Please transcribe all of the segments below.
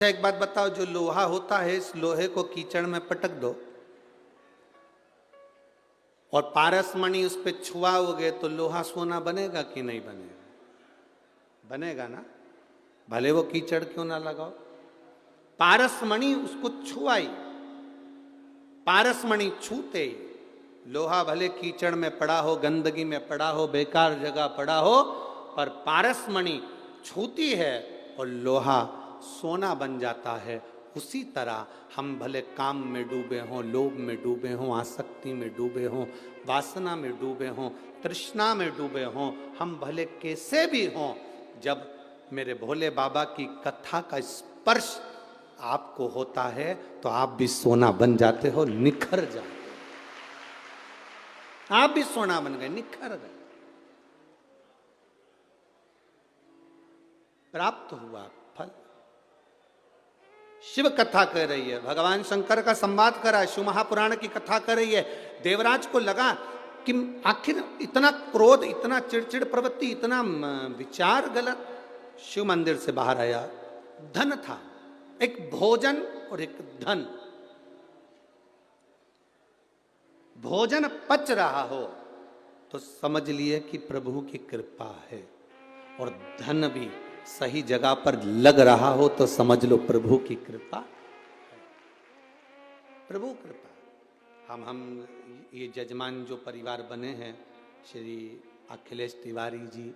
एक बात बताओ, जो लोहा होता है इस लोहे को कीचड़ में पटक दो और पारसमणि उस पर छुआओगे तो लोहा सोना बनेगा कि नहीं बनेगा? बनेगा ना, भले वो कीचड़ क्यों ना लगाओ। पारसमणि उसको छुआई, पारसमणि छूते ही लोहा भले कीचड़ में पड़ा हो, गंदगी में पड़ा हो, बेकार जगह पड़ा हो, पर पारसमणि छूती है और लोहा सोना बन जाता है। उसी तरह हम भले काम में डूबे हों, लोभ में डूबे हों, आसक्ति में डूबे हों, वासना में डूबे हों, तृष्णा में डूबे हों, हम भले कैसे भी हों, जब मेरे भोले बाबा की कथा का स्पर्श आपको होता है तो आप भी सोना बन जाते हो, निखर जाते हो। आप भी सोना बन गए, निखर गए, प्राप्त हुआ फल। शिव कथा कह रही है, भगवान शंकर का संवाद कर रहा है, शिव महापुराण की कथा कर रही है। देवराज को लगा कि आखिर इतना क्रोध, इतना चिड़चिड़ प्रवृत्ति, इतना विचार गलत। शिव मंदिर से बाहर आया, धन था, एक भोजन और एक धन। भोजन पच रहा हो तो समझ लिए कि प्रभु की कृपा है, और धन भी सही जगह पर लग रहा हो तो समझ लो प्रभु की कृपा है। प्रभु कृपा। हम ये जजमान जो परिवार बने हैं, श्री अखिलेश तिवारी जी,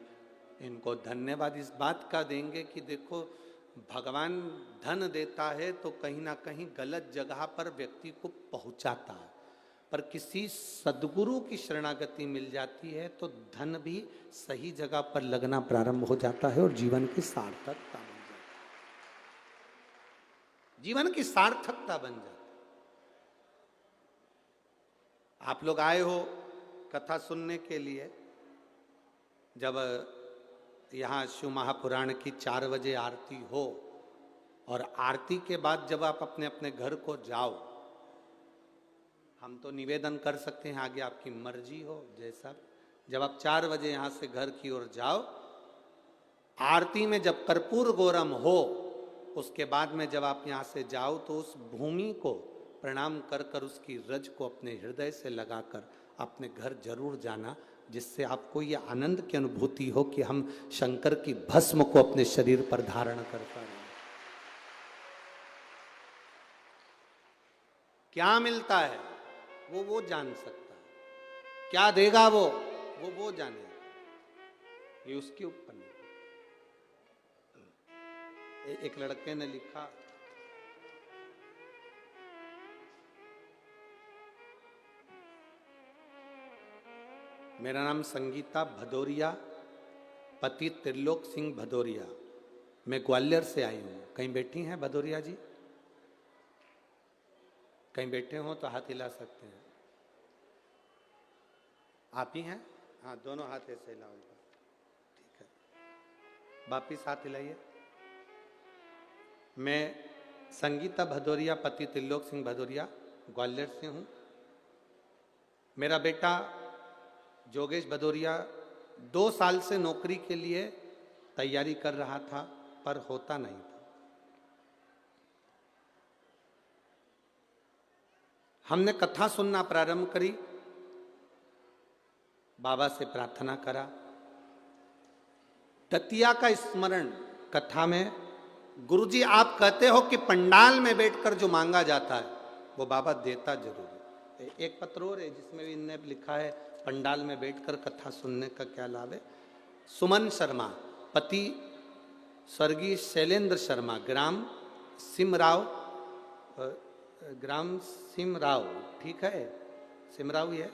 इनको धन्यवाद इस बात का देंगे कि देखो, भगवान धन देता है तो कहीं ना कहीं गलत जगह पर व्यक्ति को पहुंचाता है, पर किसी सद्गुरु की शरणागति मिल जाती है तो धन भी सही जगह पर लगना प्रारंभ हो जाता है और जीवन की सार्थकता बन जाती है। जीवन की सार्थकता बन जाती है। आप लोग आए हो कथा सुनने के लिए, जब यहाँ शिव महापुराण की 4 बजे आरती हो और आरती के बाद जब आप अपने अपने घर को जाओ, हम तो निवेदन कर सकते हैं, आगे आपकी मर्जी हो जैसा। जब आप 4 बजे यहाँ से घर की ओर जाओ, आरती में जब कर्पूर गौरम हो, उसके बाद में जब आप यहाँ से जाओ तो उस भूमि को प्रणाम कर कर उसकी रज को अपने हृदय से लगाकर अपने घर जरूर जाना, जिससे आपको ये आनंद की अनुभूति हो कि हम शंकर की भस्म को अपने शरीर पर धारण कर पा रहे हैं। क्या मिलता है वो जान सकता है, क्या देगा वो जाने, ये उसके ऊपर नहीं। एक लड़के ने लिखा, मेरा नाम संगीता भदौरिया, पति त्रिलोक सिंह भदौरिया, मैं ग्वालियर से आई हूं। कहीं बैठी हैं भदौरिया जी? कहीं बैठे हो तो हाथ हिला सकते हैं। आप ही हैं? हाँ, दोनों हाथ ऐसे हिलाओ, ठीक है। वापिस हाथ हिलाइए। मैं संगीता भदौरिया, पति त्रिलोक सिंह भदौरिया, ग्वालियर से हूँ। मेरा बेटा जोगेश भदौरिया 2 साल से नौकरी के लिए तैयारी कर रहा था, पर होता नहीं था। हमने कथा सुनना प्रारंभ करी, बाबा से प्रार्थना करा, ततिया का स्मरण कथा में। गुरुजी आप कहते हो कि पंडाल में बैठकर जो मांगा जाता है वो बाबा देता जरूर है। एक पत्र और है जिसमें भी इनने लिखा है पंडाल में बैठकर कथा सुनने का क्या लाभ है। सुमन शर्मा, पति स्वर्गीय शैलेंद्र शर्मा, ग्राम सिमराव, ठीक है, सिमराव ही है,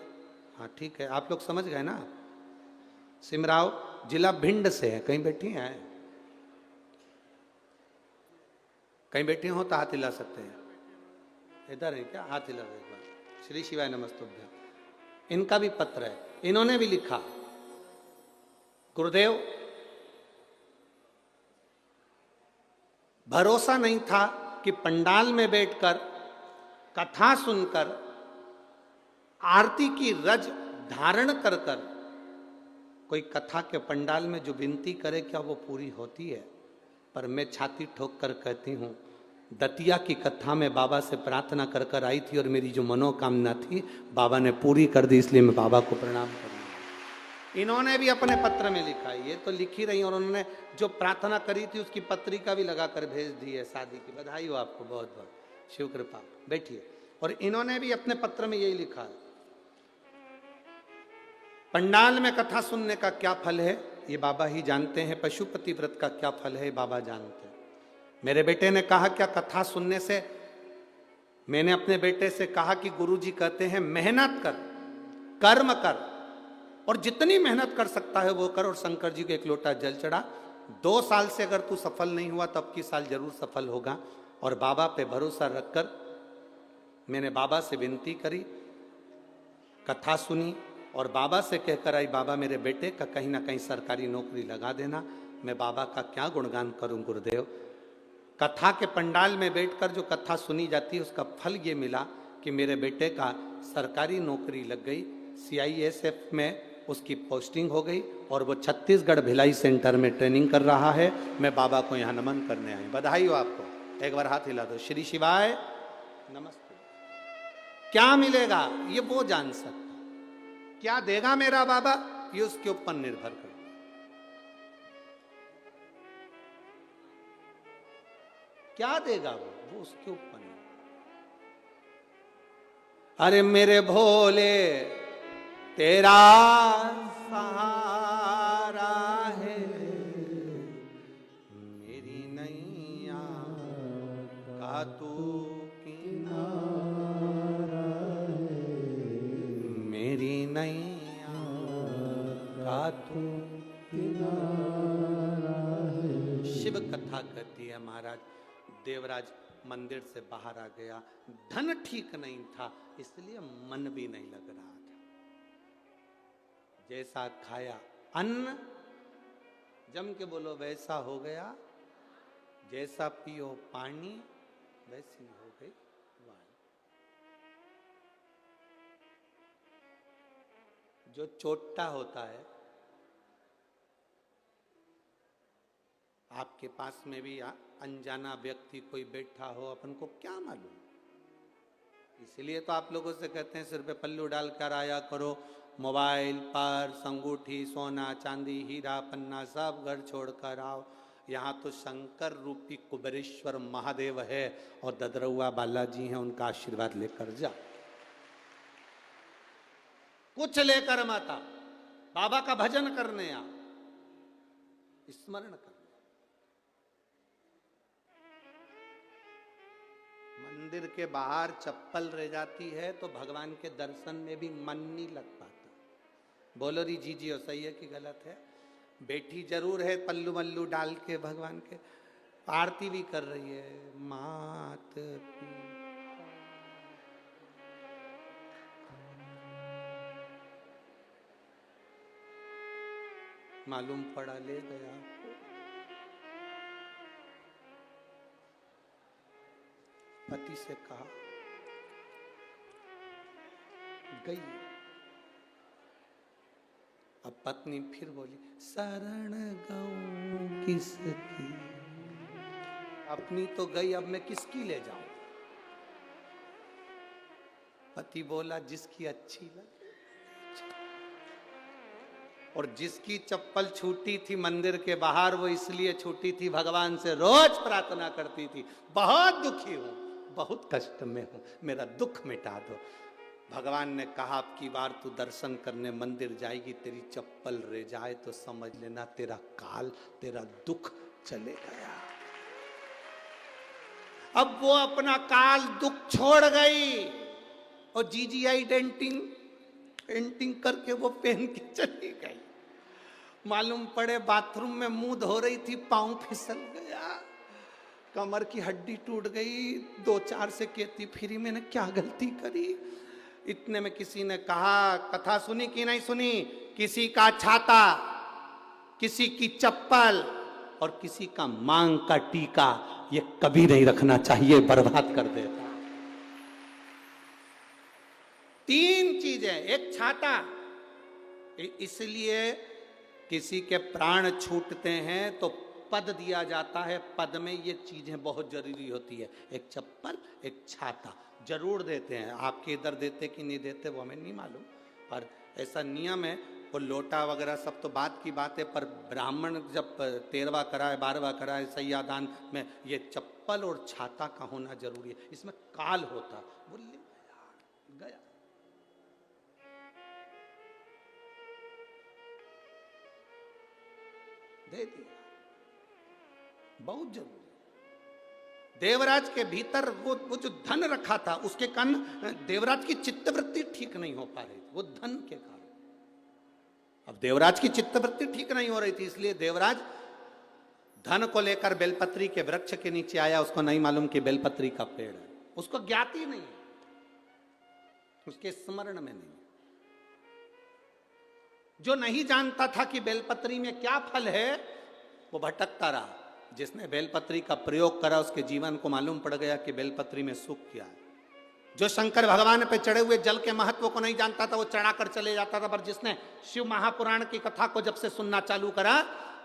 हाँ ठीक है, आप लोग समझ गए ना। सिमराव जिला भिंड से है। कहीं बैठी हैं? कहीं बैठी हो तो हाथ हिला सकते हैं। इधर है क्या? हाथ हिला एक बार। श्री शिवाय नमस्तुभ्यं। इनका भी पत्र है, इन्होंने भी लिखा, गुरुदेव भरोसा नहीं था कि पंडाल में बैठकर कथा सुनकर आरती की रज धारण कर कर कोई कथा के पंडाल में जो विनती करे क्या वो पूरी होती है। पर मैं छाती ठोक कर कहती हूँ दतिया की कथा में बाबा से प्रार्थना कर कर आई थी और मेरी जो मनोकामना थी बाबा ने पूरी कर दी, इसलिए मैं बाबा को प्रणाम कर रहा हूं। इन्होंने भी अपने पत्र में लिखा, ये तो लिख ही रही और उन्होंने जो प्रार्थना करी थी उसकी पत्रिका भी लगाकर भेज दी है। शादी की बधाई हो आपको, बहुत बहुत शिव कृपा। बैठिए। और इन्होंने भी अपने पत्र में यही लिखा है, पंडाल में कथा सुनने का क्या फल है ये बाबा ही जानते हैं, पशुपति व्रत का क्या फल है बाबा जानते हैं। मेरे बेटे ने कहा क्या कथा सुनने से, मैंने अपने बेटे से कहा कि गुरुजी कहते हैं मेहनत कर, कर्म कर, और जितनी मेहनत कर सकता है वो कर, और शंकर जी को एक लोटा जल चढ़ा। 2 साल से अगर तू सफल नहीं हुआ तो अब की साल जरूर सफल होगा। और बाबा पे भरोसा रखकर मैंने बाबा से विनती करी, कथा सुनी और बाबा से कहकर आई, बाबा मेरे बेटे का कहीं ना कहीं सरकारी नौकरी लगा देना। मैं बाबा का क्या गुणगान करूं गुरुदेव। कथा के पंडाल में बैठकर जो कथा सुनी जाती है उसका फल ये मिला कि मेरे बेटे का सरकारी नौकरी लग गई, CISF में उसकी पोस्टिंग हो गई और वो छत्तीसगढ़ भिलाई सेंटर में ट्रेनिंग कर रहा है। मैं बाबा को यहाँ नमन करने आई। बधाई हो आपको, एक बार हाथ हिला दो। श्री शिवाय नमस्ते। क्या मिलेगा ये वो जान सकता, क्या देगा मेरा बाबा ये उसके ऊपर निर्भर कर। क्या देगा वो उसके ऊपर नहीं। अरे मेरे भोले तेरा सहारा है, मेरी नैया का तू किनारा है, मेरी नैया का तू किनारा है। शिव कथा कहती है महाराज, देवराज मंदिर से बाहर आ गया, धन ठीक नहीं था इसलिए मन भी नहीं लग रहा था। जैसा खाया अन्न, जम के बोलो वैसा हो गया, जैसा पियो पानी वैसी हो गई वाणी। जो चोट्टा होता है, आपके पास में भी अनजाना व्यक्ति कोई बैठा हो, अपन को क्या मालूम। इसलिए तो आप लोगों से कहते हैं सिर पे पल्लू डालकर आया करो, मोबाइल पर्स अंगूठी सोना चांदी हीरा पन्ना सब घर छोड़कर आओ। यहाँ तो शंकर रूपी कुबेरेश्वर महादेव है और ददरउआ बालाजी हैं, उनका आशीर्वाद लेकर जा। कुछ लेकर माता बाबा का भजन करने आ, स्मरण कर। मंदिर के बाहर चप्पल रह जाती है तो भगवान के दर्शन में भी मन नहीं लग पाता। बोलो री जी जी सही है कि गलत है। बैठी जरूर है पल्लू मल्लू डाल के, भगवान के आरती भी कर रही है। मात मालूम पड़ा ले गया। पति से कहा गई। अब पत्नी फिर बोली शरण गाऊं किसकी, अपनी तो गई अब मैं किसकी ले जाऊं। पति बोला जिसकी अच्छी लगे। और जिसकी चप्पल छूटी थी मंदिर के बाहर वो इसलिए छूटी थी, भगवान से रोज प्रार्थना करती थी, बहुत दुखी हूं, बहुत कष्ट में हूं, मेरा दुख मिटा दो। भगवान ने कहा अब की बार तू दर्शन करने मंदिर जाएगी, तेरी चप्पल रह जाए तो समझ लेना तेरा काल, तेरा दुख चले गया। अब वो अपना काल दुख छोड़ गई और GGI पेंटिंग करके वो पहन के चली गई। मालूम पड़े बाथरूम में मुंह धो रही थी, पांव फिसल गया, कमर की हड्डी टूट गई। 2-4 से कहती फिरी मैंने क्या गलती करी। इतने में किसी ने कहा कथा सुनी कि नहीं सुनी, किसी का छाता, किसी की चप्पल और किसी का मांग का टीका ये कभी नहीं रखना चाहिए, बर्बाद कर देता। 3 चीजें, एक छाता, इसलिए किसी के प्राण छूटते हैं तो पद दिया जाता है, पद में ये चीजें बहुत जरूरी होती है, एक चप्पल, एक छाता जरूर देते हैं। आपके इधर देते कि नहीं देते वो हमें नहीं मालूम, पर ऐसा नियम है। वो लोटा वगैरह सब तो बात की बात है, पर ब्राह्मण जब 13वां कराए 12वां कराए सैयादान में ये चप्पल और छाता का होना जरूरी है। इसमें काल होता, बोले गया दे दिया, बहुत जरूरी। देवराज के भीतर वो जो धन रखा था उसके कारण देवराज की चित्तवृत्ति ठीक नहीं हो पा रही थी, वो धन के कारण। अब देवराज की चित्तवृत्ति ठीक नहीं हो रही थी, इसलिए देवराज धन को लेकर बेलपत्री के वृक्ष के नीचे आया। उसको नहीं मालूम कि बेलपत्री का पेड़ है, उसको ज्ञात ही नहीं, उसके स्मरण में नहीं। जो नहीं जानता था कि बेलपत्री में क्या फल है वो भटकता रहा। जिसने बेलपत्री का प्रयोग करा उसके जीवन को मालूम पड़ गया कि बेलपत्री में सुख क्या है। जो शंकर भगवान पे चढ़े हुए जल के महत्व को नहीं जानता था वो चढ़ाकर चले जाता था, पर जिसने शिव महापुराण की कथा को जब से सुनना चालू करा,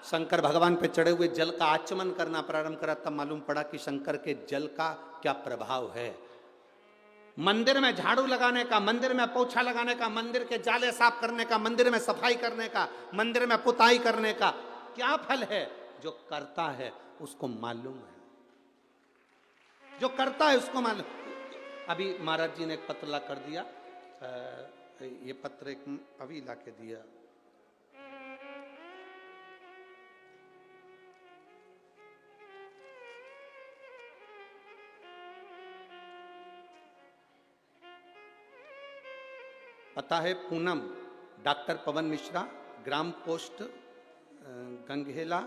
शंकर भगवान पे चढ़े हुए जल का आचमन करना प्रारंभ करा, तब मालूम पड़ा कि शंकर के जल का क्या प्रभाव है। मंदिर में झाड़ू लगाने का, मंदिर में पोछा लगाने का, मंदिर के जाले साफ करने का, मंदिर में सफाई करने का, मंदिर में पुताई करने का क्या फल है। जो करता है उसको मालूम है, जो करता है उसको मालूम। अभी महाराज जी ने एक पत्र ला कर दिया, ये पत्र एक अभी ला के दिया। पता है पूनम, डॉक्टर पवन मिश्रा, ग्राम पोस्ट गंगहेला,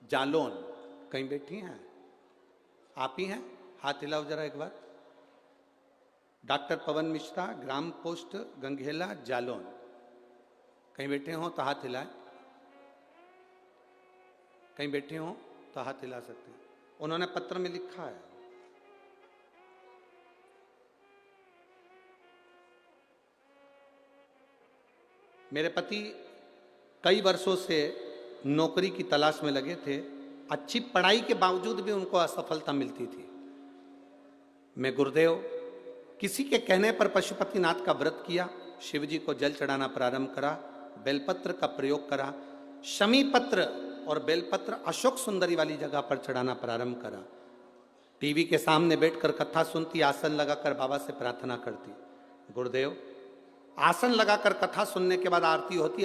जालौन। कहीं बैठी हैं आप ही हैं? हाथ हिलाओ जरा एक बार। डॉक्टर पवन मिश्रा, ग्राम पोस्ट गंगहेला, जालौन। कहीं बैठे हो तो हाथ हिलाएं, कहीं बैठे हो तो हाथ हिला सकते हैं। उन्होंने पत्र में लिखा है, मेरे पति कई वर्षों से नौकरी की तलाश में लगे थे। अच्छी पढ़ाई के बावजूद भी उनको असफलता मिलती थी। मैं गुरुदेव किसी के कहने पर पशुपतिनाथ का व्रत किया, शिव जी को जल चढ़ाना प्रारंभ करा, बेलपत्र का प्रयोग करा, शमी पत्र और बेलपत्र अशोक सुंदरी वाली जगह पर चढ़ाना प्रारंभ करा। टीवी के सामने बैठकर कथा सुनती, आसन लगाकर बाबा से प्रार्थना करती। गुरुदेव आसन लगाकर कथा सुनने के बाद आरती होती,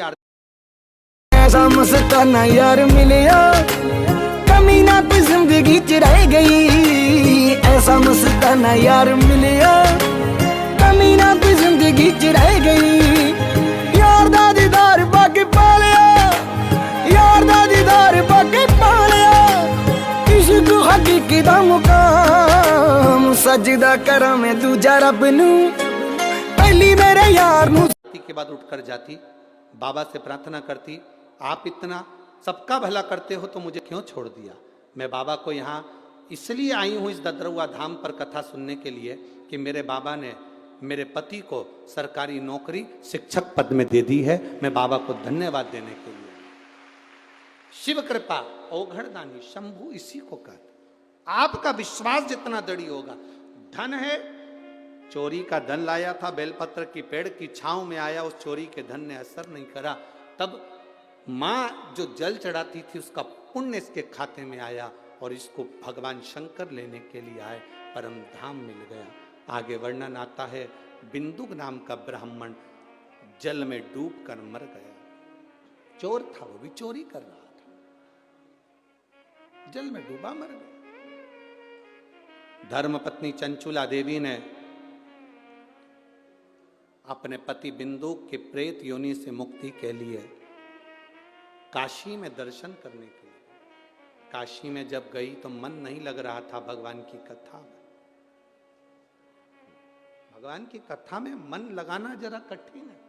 ऐसा मस्ताना यार मिलिया, कमी ना कोई जिंदगी च रह गई। ऐसा मस्ताना यार मिलिया, कमी ना कोई जिंदगी च रह गई। यार दा दीदार बाकी पा लिया, यार दा दीदार बाकी पा लिया। इश्क हकीकी दा मुकाम सजदा करा मैं दूजा रब नू, पहली मेरे यार नू। के बाद उठकर जाती, बाबा से प्रार्थना करती, आप इतना सबका भला करते हो तो मुझे क्यों छोड़ दिया। मैं बाबा को यहाँ इसलिए आई हूँ इस ददरुआ धाम पर कथा सुनने के लिए कि मेरे बाबा ने मेरे पति को सरकारी नौकरी शिक्षक पद में दे दी है। मैं बाबा को धन्यवाद देने के लिए। शिव कृपा औघड़दानी शंभु इसी को कहते। आपका विश्वास जितना दृढ़ होगा। धन है, चोरी का धन लाया था, बेलपत्र की पेड़ की छांव में आया, उस चोरी के धन ने असर नहीं करा। तब माँ जो जल चढ़ाती थी उसका पुण्य इसके खाते में आया और इसको भगवान शंकर लेने के लिए आए, परम धाम मिल गया। आगे वर्णन आता है, बिंदुक नाम का ब्राह्मण जल में डूब कर मर गया। चोर था, वो भी चोरी कर रहा था, जल में डूबा मर गया। धर्मपत्नी चंचुला देवी ने अपने पति बिंदुक के प्रेत योनि से मुक्ति के लिए काशी में दर्शन करने के लिए, काशी में जब गई तो मन नहीं लग रहा था भगवान की कथा में। भगवान की कथा में मन लगाना जरा कठिन है।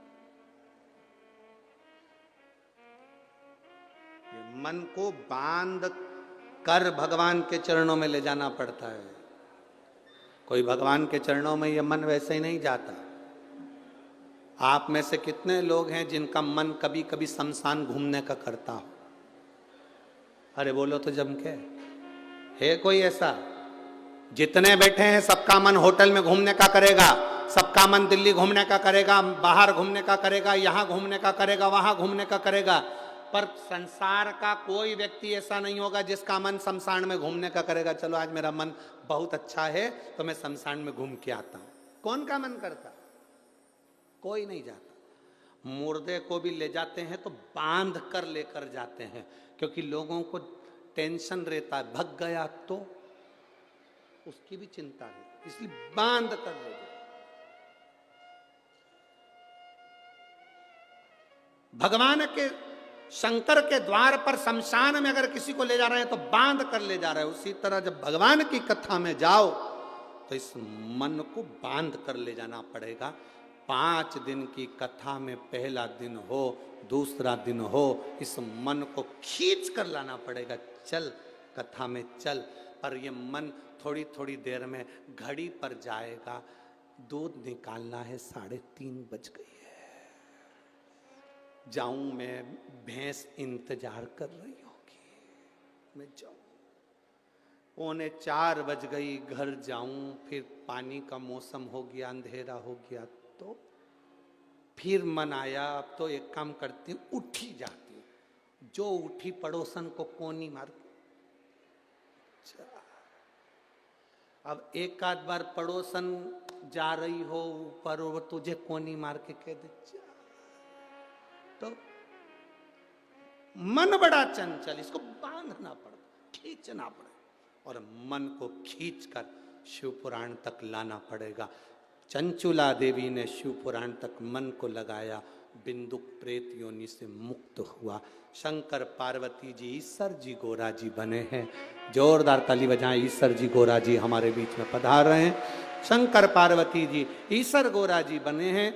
ये मन को बांध कर भगवान के चरणों में ले जाना पड़ता है। कोई भगवान के चरणों में ये मन वैसे ही नहीं जाता। आप में से कितने लोग हैं जिनका मन कभी कभी शमशान घूमने का करता हो? अरे बोलो तो जम के, है कोई ऐसा? जितने बैठे हैं सबका मन होटल में घूमने का करेगा, सबका मन दिल्ली घूमने का करेगा, बाहर घूमने का करेगा, यहां घूमने का करेगा, वहां घूमने का करेगा, पर संसार का कोई व्यक्ति ऐसा नहीं होगा जिसका मन शमशान में घूमने का करेगा। चलो आज मेरा मन बहुत अच्छा है तो मैं शमशान में घूम के आता हूं। कौन का मन करता? कोई नहीं जाता। मुर्दे को भी ले जाते हैं तो बांध कर लेकर जाते हैं, क्योंकि लोगों को टेंशन रहता है, भग गया तो उसकी भी चिंता है, इसलिए बांध कर ले जाते। भगवान के शंकर के द्वार पर शमशान में अगर किसी को ले जा रहे हैं तो बांध कर ले जा रहे हैं। उसी तरह जब भगवान की कथा में जाओ तो इस मन को बांध कर ले जाना पड़ेगा। 5 दिन की कथा में पहला दिन हो, दूसरा दिन हो, इस मन को खींच कर लाना पड़ेगा। चल कथा में चल, पर ये मन थोड़ी थोड़ी देर में घड़ी पर जाएगा। दूध निकालना है, 3:30 बज गई है, जाऊं मैं, भैंस इंतजार कर रही होगी, मैं जाऊं। 3:45 बज गई, घर जाऊं, फिर पानी का मौसम हो गया, अंधेरा हो गया, तो फिर मन आया अब तो एक काम करती हूँ, उठी जाती हूँ। जो उठी पड़ोसन को कोनी मार, अब एक आध बार पड़ोसन जा रही हो ऊपर, वो तुझे कोनी मार के कह दे, तो मन बड़ा चंचल, इसको बांधना पड़ता, खींचना पड़ेगा, और मन को खींचकर शिव पुराण तक लाना पड़ेगा। चंचुला देवी ने शिव पुराण तक मन को लगाया, बिंदु प्रेत योनि से मुक्त हुआ। शंकर पार्वती जी ईश्वर जी गोरा जी बने हैं। जोरदार ताली बजाएं, ईश्वर जी गोरा जी हमारे बीच में पधार रहे हैं। शंकर पार्वती जी ईश्वर गोरा जी बने हैं,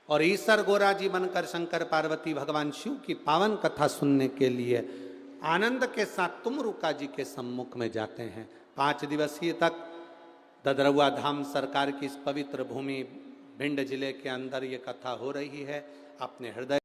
और ईश्वर गोरा जी बनकर शंकर पार्वती भगवान शिव की पावन कथा सुनने के लिए आनंद के साथ तुमरुका जी के सम्मुख में जाते हैं। 5 दिवसीय तक ददरुआ धाम सरकार की इस पवित्र भूमि भिंड जिले के अंदर ये कथा हो रही है। अपने हृदय